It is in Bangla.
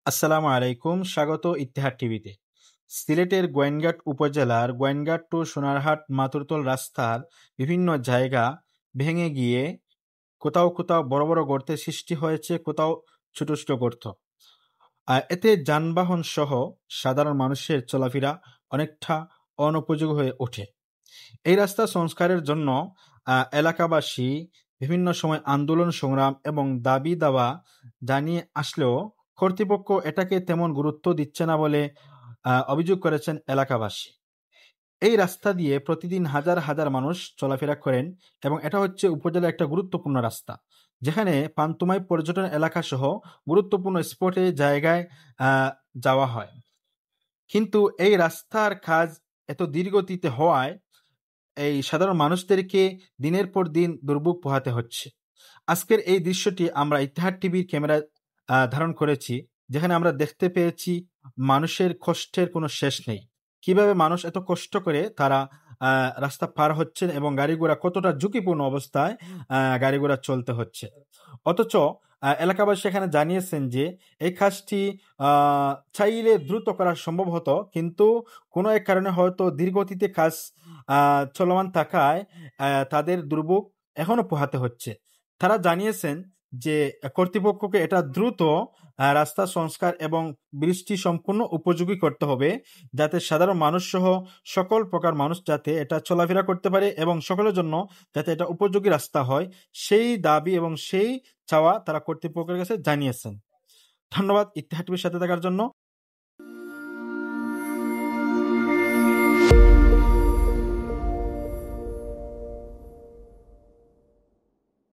আসসালামু আলাইকুম, স্বাগত ইত্তেহাদ টিভিতে। সিলেটের গোয়েনঘাট উপজেলার গোয়েনঘাট টু সোনারহাট মাতুরতল রাস্তার বিভিন্ন জায়গা ভেঙে গিয়ে কোথাও কোথাও বড় বড় গর্তের সৃষ্টি হয়েছে, কোথাও ছোট ছোট গর্ত। এতে যানবাহন সহ সাধারণ মানুষের চলাফেরা অনেকটা অনুপযোগী হয়ে ওঠে। এই রাস্তা সংস্কারের জন্য এলাকাবাসী বিভিন্ন সময় আন্দোলন সংগ্রাম এবং দাবি দাওয়া জানিয়ে আসলেও কর্তৃপক্ষ এটাকে তেমন গুরুত্ব দিচ্ছে না বলে অভিযোগ করেছেন এলাকাবাসী। এই রাস্তা দিয়ে প্রতিদিন হাজার হাজার মানুষ চলাফেরা করেন এবং এটা হচ্ছে উপজেলার একটা গুরুত্বপূর্ণ রাস্তা, যেখানে পান্তুমাই পর্যটন এলাকা সহ গুরুত্বপূর্ণ স্পটে জায়গায় যাওয়া হয়। কিন্তু এই রাস্তার কাজ এত ধীরগতিতে হওয়ায় এই সাধারণ মানুষদেরকে দিনের পর দিন দুর্ভোগ পোহাতে হচ্ছে। আজকের এই দৃশ্যটি আমরা ইত্তেহাদ টিভির ক্যামেরায় ধারণ করেছি, যেখানে আমরা দেখতে পেয়েছি মানুষের কষ্টের কোনো শেষ নেই। কিভাবে মানুষ এত কষ্ট করে তারা রাস্তা পার হচ্ছেন এবং গাড়ি ঘোড়া কতটা ঝুঁকিপূর্ণ অবস্থায় গাড়ি ঘোড়া চলতে হচ্ছে। অথচ এলাকাবাসী এখানে জানিয়েছেন যে এই কাজটি চাইলে দ্রুত করা সম্ভব হতো, কিন্তু কোনো এক কারণে হয়তো ধীরগতিতে কাজ চলমান থাকায় তাদের দুর্ভোগ এখনো পোহাতে হচ্ছে। তারা জানিয়েছেন যে কর্তৃপক্ষকে এটা দ্রুত রাস্তা সংস্কার এবং বৃষ্টি সম্পূর্ণ উপযোগী করতে হবে, যাতে সাধারণ মানুষ সহ সকল প্রকার মানুষ যাতে এটা চলাফেরা করতে পারে এবং সকলের জন্য যাতে এটা উপযোগী রাস্তা হয়, সেই দাবি এবং সেই চাওয়া তারা কর্তৃপক্ষের কাছে জানিয়েছেন। ধন্যবাদ ইত্তেহাদ টিভির সাথে থাকার জন্য।